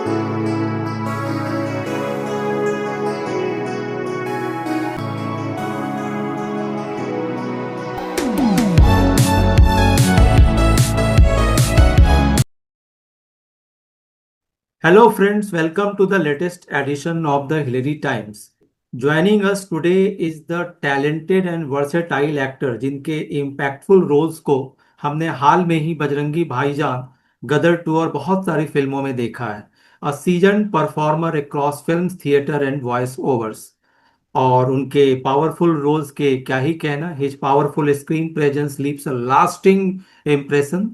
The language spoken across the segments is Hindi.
Hello, friends. Welcome to the latest edition of the Hillary Times. Joining us today is the talented and versatile actor जिनके impactful roles को हमने हाल में ही बजरंगी भाईजान, गदर 2 और बहुत सारी फिल्मों में देखा है. A seasoned performer across films, theater and voice overs. और उनके पावरफुल रोल्स के क्या ही कहना. His powerful screen presence leaves a lasting impression.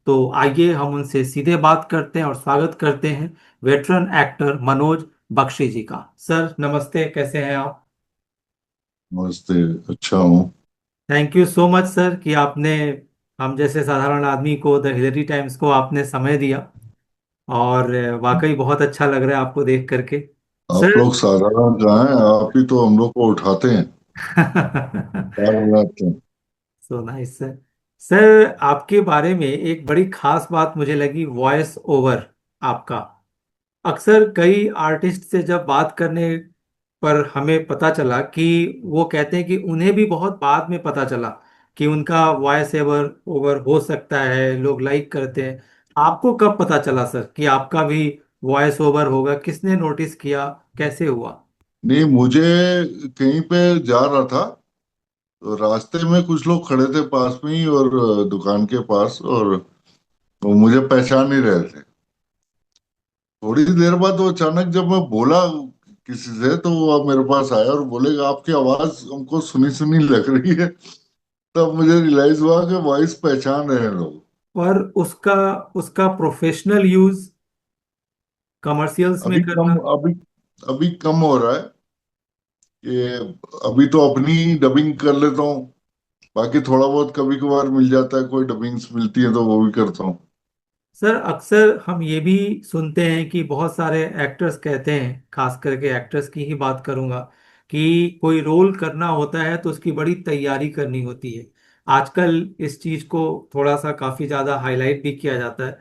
तो आइए हम उनसे सीधे बात करते हैं और स्वागत करते हैं वेटरन एक्टर मनोज बख्शी जी का. सर नमस्ते, कैसे हैं आप? नमस्ते। अच्छा हूँ। Thank you so much sir कि आपने हम जैसे साधारण आदमी को, द हिलरी टाइम्स को आपने समय दिया. और वाकई बहुत अच्छा लग रहा है आपको देख करके. आप सर लोग साधारण कहाँ हैं, आप ही तो हम लोग को उठाते हैं, प्यार बनाते हैं। So nice sir. सर आपके बारे में एक बड़ी खास बात मुझे लगी, वॉइस ओवर आपका. अक्सर कई आर्टिस्ट से जब बात करने पर हमें पता चला कि वो कहते हैं कि उन्हें भी बहुत बाद में पता चला कि उनका वॉइस ओवर ओवर हो सकता है, लोग लाइक करते हैं. आपको कब पता चला सर कि आपका भी वॉइस ओवर होगा? किसने नोटिस किया? कैसे हुआ? नहीं, मुझे कहीं पे जा रहा था तो रास्ते में कुछ लोग खड़े थे पास में ही, और दुकान के पास, और वो मुझे पहचान नहीं रहे थे। थोड़ी देर बाद वो अचानक जब मैं बोला किसी से, तो वो अब मेरे पास आया और बोले आपकी आवाज हमको सुनी सुनी लग रही है। तब मुझे रियलाइज हुआ कि वॉइस पहचान रहे हैं लोग। और उसका उसका प्रोफेशनल यूज कमर्शियल्स में अभी कम करना. अभी अभी कम हो रहा है कि अभी तो अपनी डबिंग कर लेता हूँ। बाकी थोड़ा बहुत कभी कभार मिल जाता है, कोई डबिंग्स मिलती है तो वो भी करता हूँ। सर अक्सर हम ये भी सुनते हैं कि बहुत सारे एक्टर्स कहते हैं, खास करके एक्टर्स की ही बात करूंगा, कि कोई रोल करना होता है तो उसकी बड़ी तैयारी करनी होती है. आजकल इस चीज को थोड़ा सा काफी ज्यादा हाईलाइट भी किया जाता है.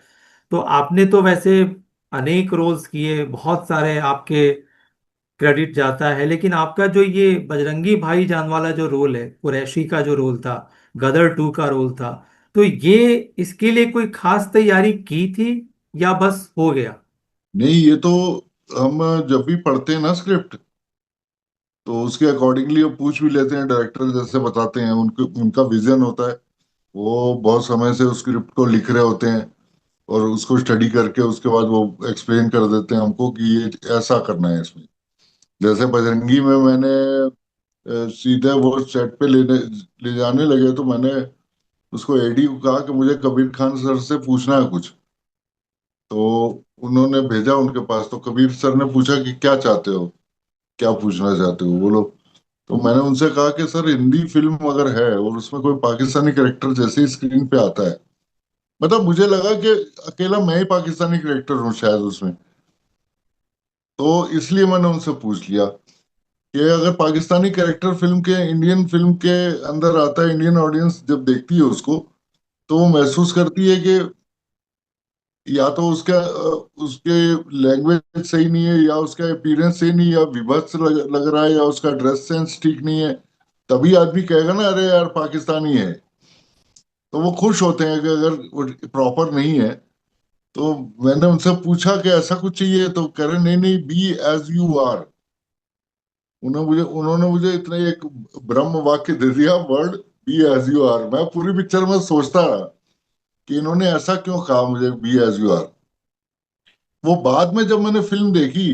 तो आपने तो वैसे अनेक रोल्स किए, बहुत सारे आपके क्रेडिट जाता है, लेकिन आपका जो ये बजरंगी भाईजान वाला जो रोल है, कुरैशी का जो रोल था, गदर 2 का रोल था, तो ये इसके लिए कोई खास तैयारी की थी या बस हो गया? नहीं, ये तो हम जब भी पढ़ते हैं ना स्क्रिप्ट, तो उसके अकॉर्डिंगली वो पूछ भी लेते हैं। डायरेक्टर जैसे बताते हैं, उनको उनका विजन होता है। वो बहुत समय से उस स्क्रिप्ट को लिख रहे होते हैं, और उसको स्टडी करके उसके बाद वो एक्सप्लेन कर देते हैं हमको कि ये ऐसा करना है इसमें। जैसे बजरंगी में मैंने सीधे वो सेट पे ले जाने लगे, तो मैंने उसको एडी को कहा कि मुझे कबीर खान सर से पूछना है कुछ। तो उन्होंने भेजा उनके पास, तो कबीर सर ने पूछा कि क्या चाहते हो, क्या पूछना चाहते हो बोलो। तो मैंने उनसे कहा कि सर, हिंदी फिल्म अगर है और उसमें कोई पाकिस्तानी कैरेक्टर जैसे ही स्क्रीन पे आता है, मतलब मुझे लगा कि अकेला मैं ही पाकिस्तानी कैरेक्टर हूँ शायद उसमें। तो इसलिए मैंने उनसे पूछ लिया कि अगर पाकिस्तानी कैरेक्टर फिल्म के इंडियन फिल्म के अंदर आता है, इंडियन ऑडियंस जब देखती है उसको, तो वो महसूस करती है कि या तो उसके लैंग्वेज सही नहीं है, या उसका अपीयरेंस सही नहीं है, या विभत्स लग रहा है, या उसका ड्रेस सेंस ठीक नहीं है। तभी आदमी कहेगा ना, अरे यार पाकिस्तानी है। तो वो खुश होते हैं कि अगर वो प्रॉपर नहीं है। तो मैंने उनसे पूछा कि ऐसा कुछ चाहिए, तो कह रहे नहीं नहीं, बी एज यू आर। उन्होंने मुझे इतना एक ब्रह्म वाक्य दे दिया, word be as you are. मैं पूरी पिक्चर में सोचता रहा कि इन्होंने ऐसा क्यों कहा मुझे, बी एज यू आर। वो बाद में जब मैंने फिल्म देखी,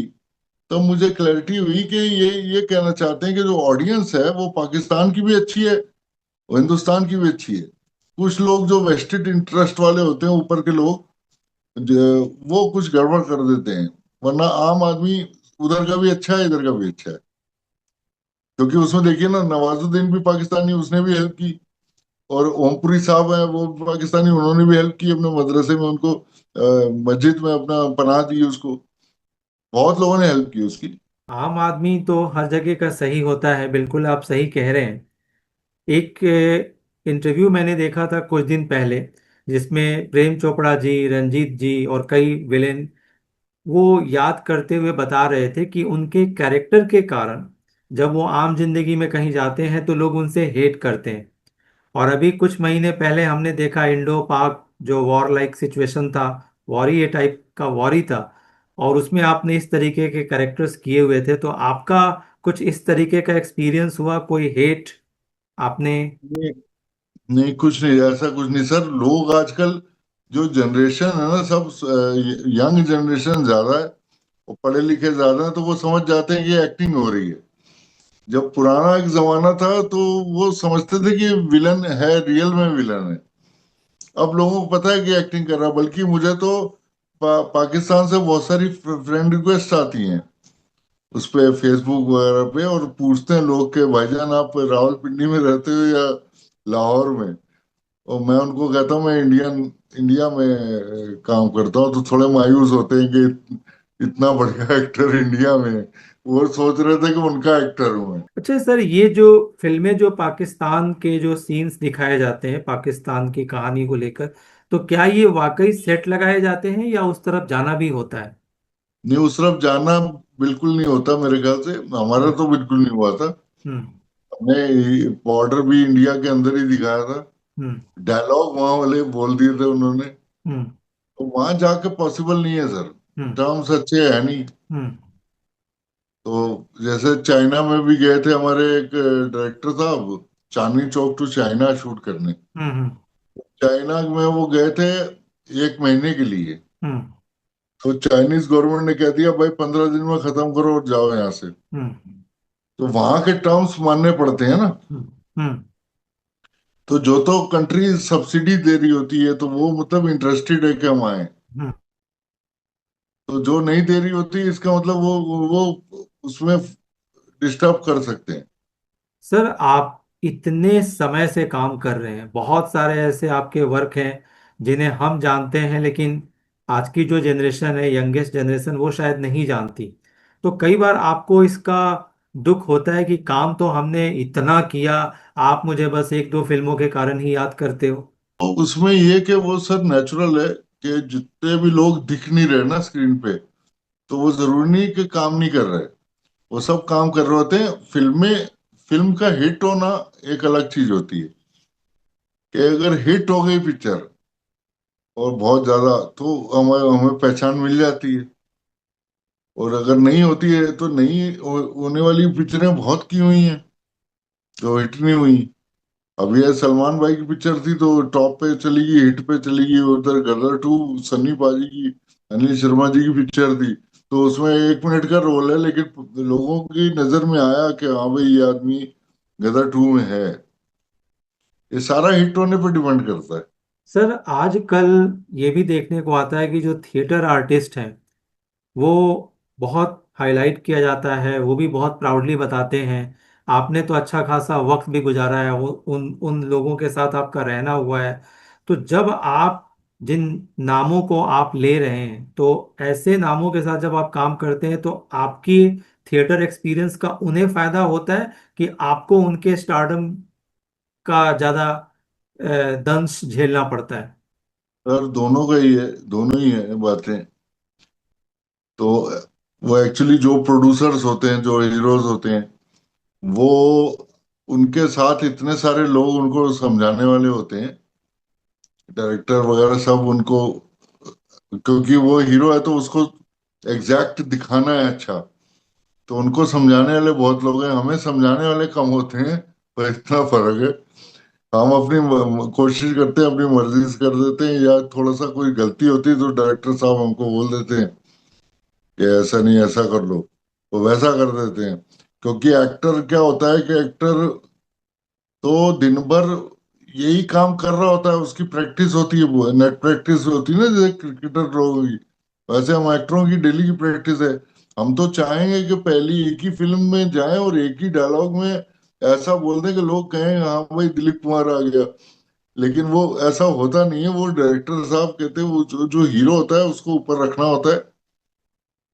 तब मुझे क्लैरिटी हुई कि ये कहना चाहते हैं कि जो ऑडियंस है वो पाकिस्तान की भी अच्छी है और हिंदुस्तान की भी अच्छी है। कुछ लोग जो वेस्टेड इंटरेस्ट वाले होते हैं, ऊपर के लोग, वो कुछ गड़बड़ कर देते हैं। वरना आम आदमी उधर का भी अच्छा है, इधर का भी अच्छा है। क्योंकि उसमें देखिए ना, नवाजुद्दीन भी पाकिस्तानी, उसने भी हेल्प की। और ओमपुरी साहब हैं, वो भी पाकिस्तानी, उन्होंने भी हेल्प की अपने मदरसे में उनको, मस्जिद में अपना पनाह दी उसको। बहुत लोगों ने हेल्प की उसकी। आम आदमी तो हर जगह का सही होता है, बिल्कुल आप सही कह रहे हैं. एक इंटरव्यू मैंने देखा था कुछ दिन पहले, जिसमें प्रेम चोपड़ा जी, रंजीत जी और कई विलेन वो याद करते हुए बता रहे थे कि उनके कैरेक्टर के कारण जब वो आम जिंदगी में कहीं जाते हैं तो लोग उनसे हेट करते हैं। और अभी कुछ महीने पहले हमने देखा इंडो पाक जो वॉर लाइक सिचुएशन था, वॉर ये टाइप का वॉर ही था, और उसमें आपने इस तरीके के कैरेक्टर्स किए हुए थे। तो आपका कुछ इस तरीके का एक्सपीरियंस हुआ, कोई हेट आपने? नहीं, नहीं कुछ नहीं, ऐसा कुछ नहीं सर। लोग आजकल जो जनरेशन है ना, सब यंग जनरेशन ज्यादा है और पढ़े लिखे ज्यादा है, तो वो समझ जाते हैं कि एक्टिंग हो रही है। जब पुराना एक जमाना था तो वो समझते थे कि विलन है, रियल में विलन है। अब लोगों को पता है कि एक्टिंग कर रहा है। बल्कि मुझे तो पाकिस्तान से बहुत सारी फ्रेंड रिक्वेस्ट आती हैं उस पे, फेसबुक वगैरह पे, और पूछते हैं लोग के भाईजान आप रावलपिंडी में रहते हो या लाहौर में। और मैं उनको कहता हूँ मैं इंडिया में काम करता हूँ, तो थोड़े मायूस होते हैं कि इतना बढ़िया एक्टर इंडिया में है। वो सोच रहे थे कि उनका एक्टर हूँ मैं। अच्छा सर, ये जो फिल्में जो पाकिस्तान के जो सीन्स दिखाए जाते हैं पाकिस्तान की कहानी को लेकर, तो क्या ये वाकई सेट लगाए जाते हैं या उस तरफ जाना भी होता है? नहीं, उस तरफ जाना बिल्कुल नहीं होता मेरे ख्याल से। हमारा हम्म। तो बिल्कुल नहीं हुआ था। हम्म। हमने बॉर्डर भी इंडिया के अंदर ही दिखाया था। हम्म। डायलॉग वहां वाले बोल दिए थे उन्होंने। हम्म। तो वहां जाके पॉसिबल नहीं है सर। हम्म। टर्म्स अच्छे है नहीं। हम्म। तो जैसे चाइना में भी गए थे हमारे एक डायरेक्टर साहब, Chandni Chowk to China shoot करने। हम्म। चाइना में वो गए थे 1 महीने के लिए। हम्म। तो चाइनीज गवर्नमेंट ने कह दिया भाई 15 दिन में खत्म करो और जाओ यहाँ से। हम्म। तो वहां के टर्म्स मानने पड़ते हैं ना। हम्म। हम्म। तो जो तो कंट्री सब्सिडी दे रही होती है तो वो मतलब इंटरेस्टेड है कि हम आए। हम्म। तो जो नहीं दे रही होती इसका मतलब वो उसमें डिस्टर्ब कर सकते हैं। सर, आप इतने समय से काम कर रहे हैं, बहुत सारे ऐसे आपके वर्क हैं जिन्हें हम जानते हैं, लेकिन आज की जो जनरेशन है, यंगेस्ट जनरेशन, वो शायद नहीं जानती। तो कई बार आपको इसका दुख होता है कि काम तो हमने इतना किया, आप मुझे बस एक दो फिल्मों के कारण ही याद करते हो। और उसमें ये कि वो सर नेचुरल है कि जितने भी लोग दिख नहीं रहे ना स्क्रीन पे, तो वो जरूरी नहीं कि काम नहीं कर रहे। वो सब काम कर रहे होते हैं। फिल्म का हिट होना एक अलग चीज होती है। कि अगर हिट हो गई पिक्चर और बहुत ज्यादा, तो हमें हमें पहचान मिल जाती है। और अगर नहीं होती है तो नहीं होने वाली पिक्चरें बहुत की हुई हैं जो हिट नहीं हुई। अब ये सलमान भाई की पिक्चर थी तो टॉप पे चली गई, हिट पे चली गई। उधर गदर टू, सन्नी पाजी की, अनिल शर्मा जी की पिक्चर थी। तो उसमें 1 मिनट का रोल है, लेकिन लोगों की नजर में आया कि हाँ भाई ये आदमी गदर टू में है। ये सारा हिट होने पर डिपेंड करता है। सर, आजकल ये भी देखने को आता है कि जो थिएटर आर्टिस्ट हैं वो बहुत हाईलाइट किया जाता है, वो भी बहुत प्राउडली बताते हैं। आपने तो अच्छा खासा वक्त भी गुजारा है, उन उन लोगों के साथ आपका रहना हुआ है। तो जब आप जिन नामों को आप ले रहे हैं, तो ऐसे नामों के साथ जब आप काम करते हैं तो आपकी थिएटर एक्सपीरियंस का उन्हें फायदा होता है कि आपको उनके स्टारडम का ज्यादा दंश झेलना पड़ता है? और दोनों का ही है, दोनों ही है बातें। तो वो एक्चुअली जो प्रोड्यूसर्स होते हैं, जो हीरोज होते हैं, वो उनके साथ इतने सारे लोग उनको समझाने वाले होते हैं, डायरेक्टर वगैरह सब उनको। क्योंकि वो हीरो है तो उसको एग्जैक्ट दिखाना है अच्छा। तो उनको समझाने वाले बहुत लोग हैं, हमें समझाने वाले कम होते हैं। पर इतना फर्क है। हम अपनी कोशिश करते हैं, अपनी मर्जी से कर देते हैं, या थोड़ा सा कोई गलती होती है तो डायरेक्टर साहब हमको बोल देते हैं कि ऐसा नहीं ऐसा कर लो, तो वैसा कर देते हैं। क्योंकि एक्टर क्या होता है कि एक्टर तो दिन भर यही काम कर रहा होता है, उसकी प्रैक्टिस होती है, वो नेट प्रैक्टिस होती है ना, जैसे क्रिकेटर लोगों की। वैसे हम एक्टरों की डेली की प्रैक्टिस है। हम तो चाहेंगे कि पहली एक ही फिल्म में जाएं और एक ही डायलॉग में ऐसा बोल दें कि लोग कहें हाँ भाई दिलीप कुमार आ गया। लेकिन वो ऐसा होता नहीं है। वो डायरेक्टर साहब कहते हैं वो जो हीरो होता है उसको ऊपर रखना होता है।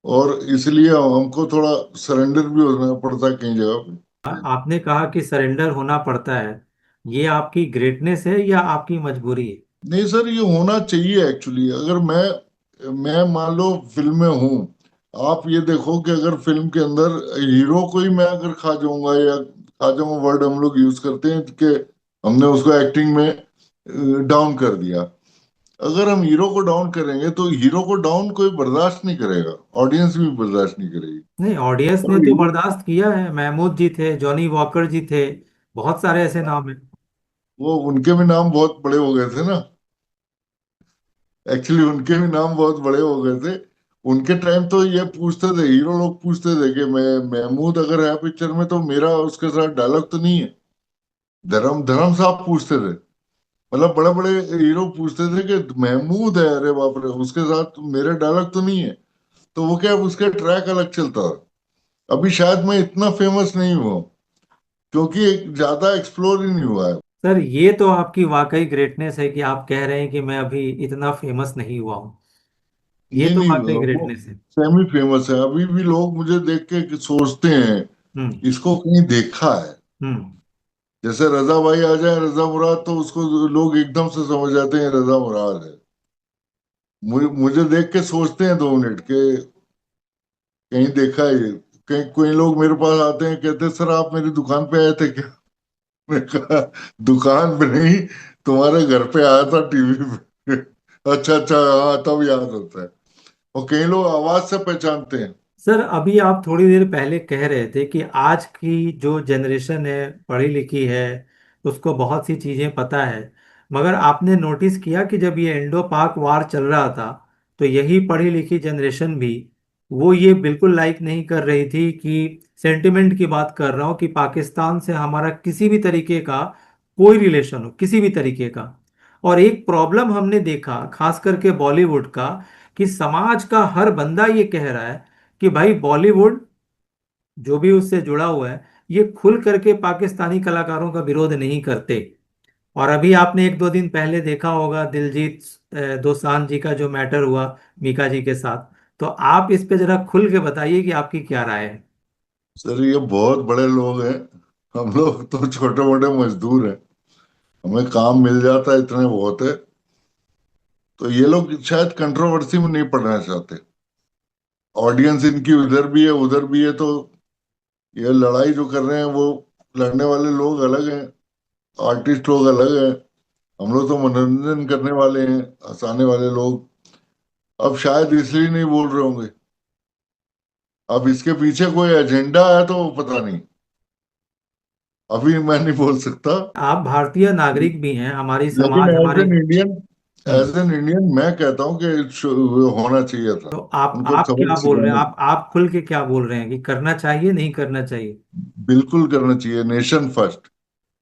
और इसलिए हमको थोड़ा सरेंडर भी होना पड़ता है कई जगह पे। आपने कहा कि सरेंडर होना पड़ता है, ये आपकी ग्रेटनेस है या आपकी मजबूरी है? नहीं सर, ये होना चाहिए एक्चुअली। अगर मैं मैं मान लो फिल्म में हूँ, आप ये देखो कि अगर फिल्म के अंदर हीरो को ही मैं अगर खा जाऊंगा, या खा जाऊंगा वर्ड हम लोग यूज करते हैं कि हमने उसको एक्टिंग में डाउन कर दिया। अगर हम हीरो को डाउन करेंगे तो हीरो को डाउन कोई बर्दाश्त नहीं करेगा, ऑडियंस भी बर्दाश्त नहीं करेगी। नहीं, ऑडियंस ने और तो हीरो, बर्दाश्त किया है। महमूद जी थे, जॉनी वॉकर जी थे, बहुत सारे ऐसे नाम हैं। वो उनके भी नाम बहुत बड़े हो गए थे ना, एक्चुअली उनके भी नाम बहुत बड़े हो गए थे। उनके टाइम तो ये पूछते थे, हीरो लोग पूछते थे कि मैं महमूद अगर है पिक्चर में तो मेरा उसके साथ डायलॉग तो नहीं है। धर्म धर्म साहब पूछते थे, मतलब बड़े बड़े हीरो पूछते थे कि महमूद है, अरे बाप रे, उसके साथ मेरे डायलॉग तो नहीं है। तो वो क्या, उसका ट्रैक अलग चलता था। अभी शायद मैं इतना फेमस नहीं हुआ क्योंकि ज्यादा एक्सप्लोर ही नहीं हुआ है। सर, ये तो आपकी वाकई ग्रेटनेस है कि आप कह रहे हैं कि मैं अभी इतना फेमस नहीं हुआ हूँ। ये नहीं तो नहीं, वाकई वो ग्रेटनेस है। सेमी फेमस है, अभी भी लोग मुझे देख के सोचते हैं हम्म। इसको कहीं देखा है। हम्म। जैसे रजा भाई आ जाए, रजा मुराद, तो उसको लोग एकदम से समझ जाते हैं रजा मुराद है। मुझे देख के सोचते हैं 2 मिनट के कहीं देखा है ये। कहीं कोई लोग मेरे पास आते हैं, कहते हैं सर आप मेरी दुकान पे आए थे क्या? मैं कहा दुकान पे नहीं, तुम्हारे घर पे आया था टीवी पे। अच्छा अच्छा, हाँ तब याद होता है। और कई लोग आवाज से पहचानते हैं। सर, अभी आप थोड़ी देर पहले कह रहे थे कि आज की जो जनरेशन है पढ़ी लिखी है, उसको बहुत सी चीज़ें पता है। मगर आपने नोटिस किया कि जब ये इंडो पाक वार चल रहा था, तो यही पढ़ी लिखी जनरेशन भी वो ये बिल्कुल लाइक नहीं कर रही थी कि, सेंटिमेंट की बात कर रहा हूँ, कि पाकिस्तान से हमारा किसी भी तरीके का कोई रिलेशन हो, किसी भी तरीके का। और एक प्रॉब्लम हमने देखा खास करके बॉलीवुड का, कि समाज का हर बंदा ये कह रहा है कि भाई बॉलीवुड जो भी उससे जुड़ा हुआ है, ये खुल करके पाकिस्तानी कलाकारों का विरोध नहीं करते। और अभी आपने एक दो दिन पहले देखा होगा दिलजीत दोसांझ जी का जो मैटर हुआ मीका जी के साथ। तो आप इस पे जरा खुल के बताइए कि आपकी क्या राय है। सर ये बहुत बड़े लोग हैं, हम लोग तो छोटे मोटे मजदूर हैं, हमें काम मिल जाता है, इतने बहुत है। तो ये लोग शायद कंट्रोवर्सी में नहीं पढ़ना चाहते। ऑडियंस इनकी उधर भी है उधर भी है, तो ये लड़ाई जो कर रहे हैं वो लड़ने वाले लोग अलग हैं, आर्टिस्ट लोग अलग हैं। हम लोग तो मनोरंजन करने वाले हैं, हंसाने वाले लोग। अब शायद इसलिए नहीं बोल रहे होंगे। अब इसके पीछे कोई एजेंडा है तो पता नहीं, अभी मैं नहीं बोल सकता। आप भारतीय नागरिक भी हैं, हमारी लेकिन समाज हमारे। हम्म। एज एन इंडियन मैं कहता हूँ कि होना चाहिए था। तो आप उनको आप क्या सबक बोल रहे हैं? सिखाना आप खुल के क्या बोल रहे हैं कि करना चाहिए नहीं करना चाहिए? बिल्कुल करना चाहिए, नेशन फर्स्ट।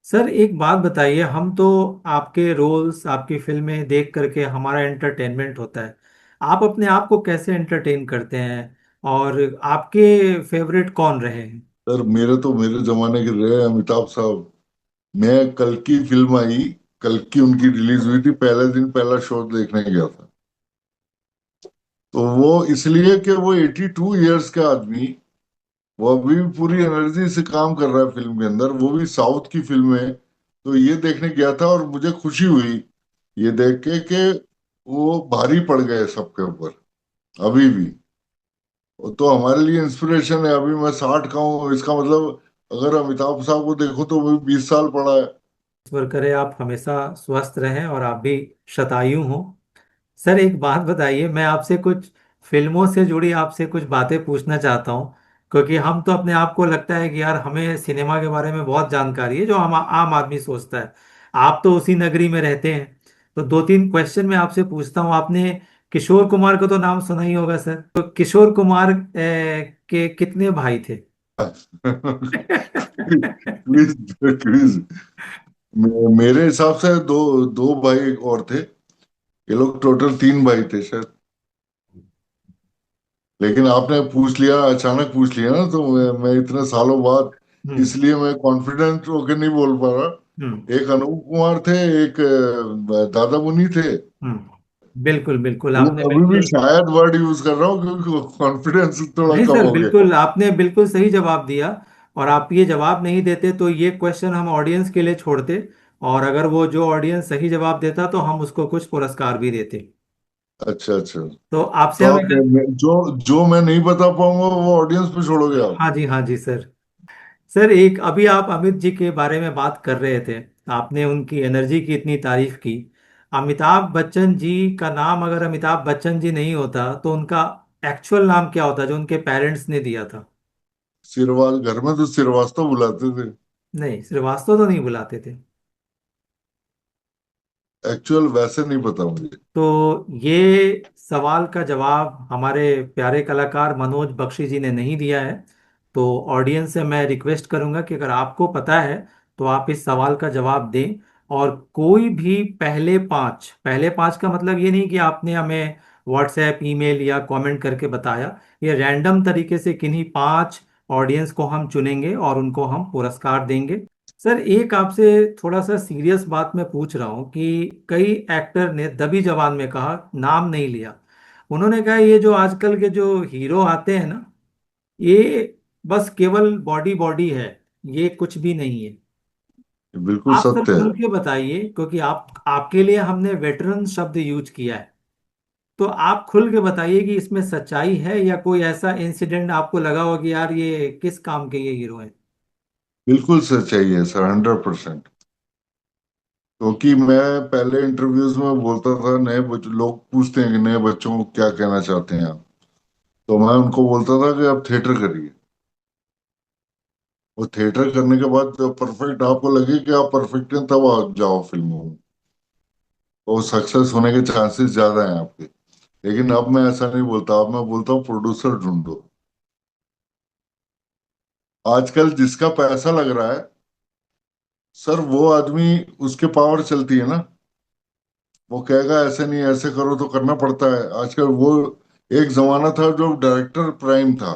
सर, एक बात बताइए, हम तो आपके रोल्स, आपकी फिल्में देख करके हमारा एंटरटेनमेंट होता है। आप अपने आप को कैसे एंटरटेन करते हैं? और आपके फेवरेट कौन रहे हैं? सर मेरे जमाने के रहे अमिताभ साहब। मैं कल की फिल्म आई, कल की उनकी रिलीज हुई थी, पहले दिन पहला शो देखने गया था। तो वो इसलिए कि वो 82 ईयर्स का आदमी, वो अभी भी पूरी एनर्जी से काम कर रहा है फिल्म के अंदर, वो भी साउथ की फिल्म है। तो ये देखने गया था और मुझे खुशी हुई ये देख के कि वो भारी पड़ गए सबके ऊपर अभी भी। वो तो हमारे लिए इंस्पिरेशन है। अभी मैं 60 का हूँ, इसका मतलब अगर अमिताभ साहब को देखो तो वो 20 साल पड़ा है। ईश्वर करे आप हमेशा स्वस्थ रहें और आप भी शतायु हों। सर, एक बात बताइए, मैं आपसे कुछ फिल्मों से जुड़ी आपसे कुछ बातें पूछना चाहता हूँ। क्योंकि हम तो अपने आप को लगता है कि यार हमें सिनेमा के बारे में बहुत जानकारी है, जो हम आम आदमी सोचता है। आप तो उसी नगरी में रहते हैं। तो दो तीन क्वेश्चन मैं आपसे पूछता हूँ। आपने किशोर कुमार को तो नाम सुना ही होगा सर। तो किशोर कुमार के कितने भाई थे? Quiz quiz. मेरे हिसाब से दो, दो भाई और थे। ये लोग टोटल 3 भाई थे शायद। लेकिन आपने पूछ लिया, अचानक पूछ लिया ना, तो मैं इतने सालों बाद, हम्म। इसलिए मैं कॉन्फिडेंट होकर नहीं बोल पा हम्म। रहा। एक अनूप कुमार थे, एक दादा मुनि थे। बिल्कुल बिल्कुल, लेकिन आपने अभी भी बिल्कुल। शायद वर्ड यूज कर रहा हूँ क्योंकि कॉन्फिडेंस थोड़ा नहीं कम सर, हो गया। बिल्कुल आपने बिल्कुल सही जवाब दिया। और आप ये जवाब नहीं देते तो ये क्वेश्चन हम ऑडियंस के लिए छोड़ते। और अगर वो जो ऑडियंस सही जवाब देता तो हम उसको कुछ पुरस्कार भी देते। अच्छा अच्छा। तो आपसे तो हमें आप जो जो मैं नहीं बता पाऊंगा वो ऑडियंस पे छोड़ोगे आप? हाँ जी सर। सर एक अभी आप अमित जी के बारे में बात कर रहे थे, आपने उनकी एनर्जी की इतनी तारीफ की। अमिताभ बच्चन जी का नाम अगर अमिताभ बच्चन जी नहीं होता तो उनका एक्चुअल नाम क्या होता जो उनके पेरेंट्स ने दिया था? सिरवाल, घर में तो श्रीवास्तव बुलाते थे। नहीं, श्रीवास्तव तो नहीं बुलाते थे। एक्चुअल वैसे नहीं पता मुझे। तो ये सवाल का जवाब हमारे प्यारे कलाकार मनोज बख्शी जी ने नहीं दिया है। तो ऑडियंस से मैं रिक्वेस्ट करूंगा कि अगर आपको पता है तो आप इस सवाल का जवाब दें। और कोई भी पहले पांच का मतलब ये नहीं कि आपने हमें व्हाट्सएप ईमेल या कमेंट करके बताया। ये रैंडम तरीके से किन्हीं 5 ऑडियंस को हम चुनेंगे और उनको हम पुरस्कार देंगे। सर एक आपसे थोड़ा सा सीरियस बात मैं पूछ रहा हूँ कि कई एक्टर ने दबी जबान में कहा, नाम नहीं लिया। उन्होंने कहा ये जो आजकल के जो हीरो आते हैं ना, ये बस केवल बॉडी बॉडी है, ये कुछ भी नहीं है। ये बिल्कुल आप सर सत्य है। खुल के बताइए, क्योंकि आप आपके लिए हमने वेटरन शब्द यूज किया है। तो आप खुल के बताइए कि इसमें सच्चाई है या कोई ऐसा इंसिडेंट आपको लगा हो कि यार ये किस काम के ये हीरो हैं। बिल्कुल सच्चाई है सर, 100%। क्योंकि मैं पहले इंटरव्यूज में बोलता था, लोग पूछते हैं कि नए बच्चों को क्या कहना चाहते हैं आप, तो मैं उनको बोलता था कि आप थिएटर करिए। और थिएटर करने के बाद जब परफेक्ट आपको लगे कि आप परफेक्ट हैं, तब आप जाओ फिल्मों में। और सक्सेस होने के चांसेस ज्यादा हैं आपके। लेकिन अब मैं ऐसा नहीं बोलता, अब मैं बोलता हूँ प्रोड्यूसर ढूंढो। आजकल जिसका पैसा लग रहा है सर, वो आदमी, उसके पावर चलती है ना। वो कहेगा ऐसे नहीं, ऐसे करो, तो करना पड़ता है आजकल। वो एक जमाना था जो डायरेक्टर प्राइम था,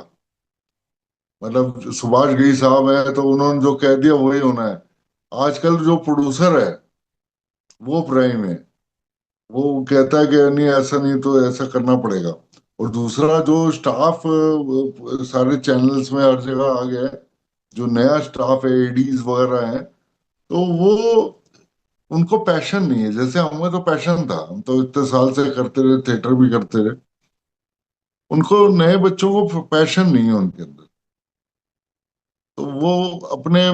मतलब सुभाष घई साहब है तो उन्होंने जो कह दिया वही होना है। आजकल जो प्रोड्यूसर है वो प्राइम है। वो कहता है कि नहीं, ऐसा नहीं तो ऐसा करना पड़ेगा। और दूसरा जो स्टाफ सारे चैनल्स में हर जगह आ गया है, जो नया स्टाफ है, एडीज वगैरह है, तो वो, उनको पैशन नहीं है। जैसे हमें तो पैशन था, हम तो इतने साल से करते रहे, थिएटर भी करते रहे। उनको, नए बच्चों को पैशन नहीं है उनके अंदर। तो वो अपने,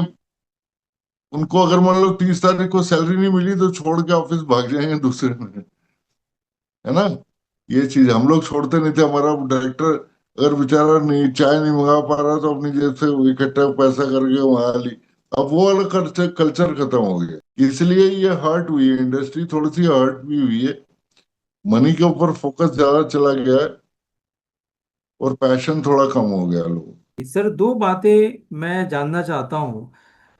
उनको अगर मान लो 30 तारीख को सैलरी नहीं मिली तो छोड़ के ऑफिस भाग जाएंगे दूसरे में, है ना। ये चीज हम लोग छोड़ते नहीं थे। हमारा डायरेक्टर अगर बेचारा नहीं, चाय नहीं मंगा पा रहा तो अपनी जेब से इकट्ठा पैसा करके वहां ली। अब वो वाला कल्चर कल्चर खत्म हो गया, इसलिए ये हर्ट हुई है, इंडस्ट्री थोड़ी सी हर्ट भी हुई है। मनी के ऊपर फोकस ज्यादा चला गया है और पैशन थोड़ा कम हो गया लोगों सर दो बातें मैं जानना चाहता हूँ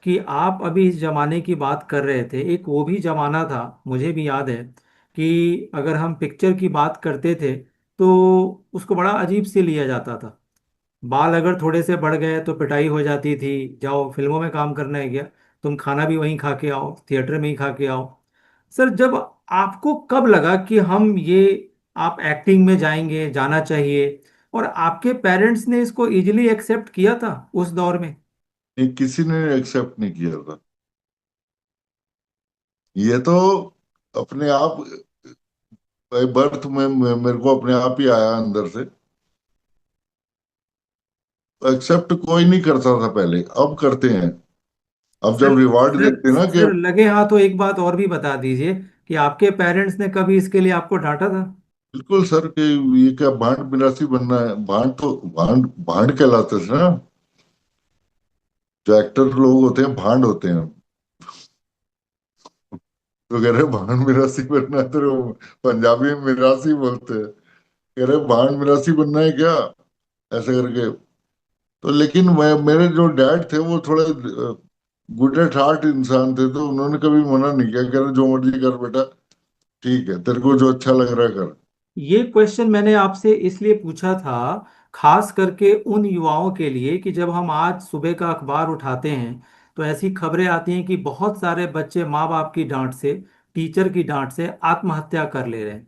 कि आप अभी इस जमाने की बात कर रहे थे, एक वो भी जमाना था, मुझे भी याद है कि अगर हम पिक्चर की बात करते थे तो उसको बड़ा अजीब से लिया जाता था। बाल अगर थोड़े से बढ़ गए तो पिटाई हो जाती थी, जाओ फिल्मों में काम करना है क्या, तुम खाना भी वहीं खा के आओ, थिएटर में ही खा के आओ। सर जब आपको कब लगा कि हम ये, आप एक्टिंग में जाएंगे, जाना चाहिए, और आपके पेरेंट्स ने इसको इजीली एक्सेप्ट किया था उस दौर में? ने किसी ने एक्सेप्ट नहीं किया था। ये तो अपने आप, बर्थ में मेरे को अपने आप ही आया अंदर से। एक्सेप्ट कोई नहीं करता था पहले, अब करते हैं। अब सर जब रिवार्ड सर देखते हैं ना कि, सर लगे हाथों एक बात और भी बता दीजिए कि आपके पेरेंट्स ने कभी इसके लिए आपको डांटा था? बिल्कुल सर, कि ये क्या भांड मिरासी बनना है? भांड तो भांड भांड कहलाते थे ना। जो एक्टर लोग होते हैं भांड होते हैं। तो कह रहे भांड मिरासी बनना है, तो वो पंजाबी में मिरासी बोलते हैं। कह रहे भांड मिरासी बनना है क्या, ऐसे करके। तो लेकिन मेरे जो डैड थे वो थोड़े गुड एट हार्ट इंसान थे, तो उन्होंने कभी मना नहीं किया। कह रहे जो मर्जी कर बेटा, ठीक है, तेरे को जो अच्छा लग रहा है कर। ये क्वेश्चन मैंने आपसे इसलिए पूछा था, खास करके उन युवाओं के लिए कि जब हम आज सुबह का अखबार उठाते हैं तो ऐसी खबरें आती हैं कि बहुत सारे बच्चे माँ बाप की डांट से, टीचर की डांट से आत्महत्या कर ले रहे हैं।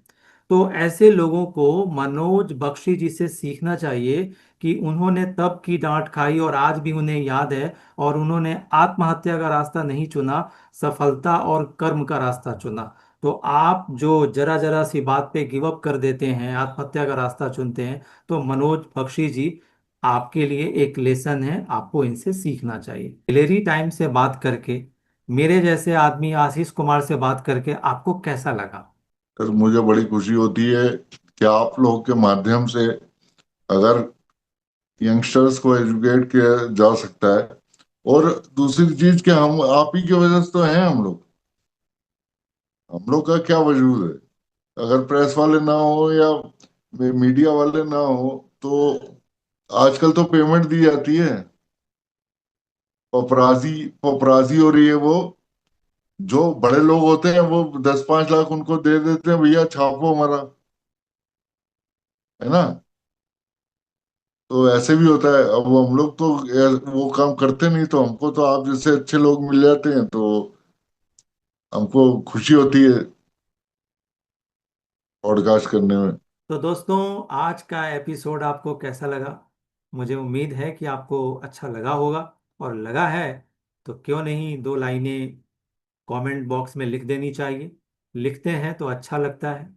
तो ऐसे लोगों को मनोज बख्शी जी से सीखना चाहिए कि उन्होंने तब की डांट खाई और आज भी उन्हें याद है, और उन्होंने आत्महत्या का रास्ता नहीं चुना, सफलता और कर्म का रास्ता चुना। तो आप जो जरा जरा सी बात पे गिव अप कर देते हैं, आत्महत्या का रास्ता चुनते हैं, तो मनोज बख्शी जी, आपके लिए एक लेसन है, आपको इनसे सीखना चाहिए। हिलेरी टाइम से बात करके, मेरे जैसे आदमी आशीष कुमार से बात करके आपको कैसा लगा? सर मुझे बड़ी खुशी होती है कि आप लोग के माध्यम से अगर यंगस्टर्स को एजुकेट किया जा सकता है। और दूसरी चीज कि हम आप ही की वजह से तो हैं हम लोग का क्या वजूद है। अगर प्रेस वाले ना हो या मीडिया वाले ना हो तो आजकल तो पेमेंट दी जाती है, पपराजी पपराजी हो रही है। वो जो बड़े लोग होते हैं वो 10-5 लाख उनको दे देते हैं, भैया छापो हमारा, है ना। तो ऐसे भी होता है। अब हम लोग तो वो काम करते नहीं, तो हमको तो आप जैसे अच्छे लोग मिल जाते हैं तो हमको खुशी होती है पॉडकास्ट करने में। तो दोस्तों, आज का एपिसोड आपको कैसा लगा? मुझे उम्मीद है कि आपको अच्छा लगा होगा, और लगा है तो क्यों नहीं दो लाइनें कमेंट बॉक्स में लिख देनी चाहिए। लिखते हैं तो अच्छा लगता है।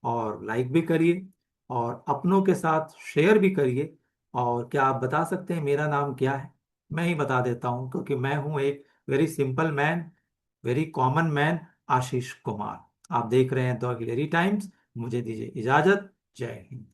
और लाइक भी करिए, और अपनों के साथ शेयर भी करिए। और क्या आप बता सकते हैं मेरा नाम क्या है? मैं ही बता देता हूँ, क्योंकि मैं हूँ एक very simple man, very common man, Ashish Kumar. आप देख रहे हैं द हिलेरी टाइम्स। मुझे दीजिए इजाजत। जय हिंद।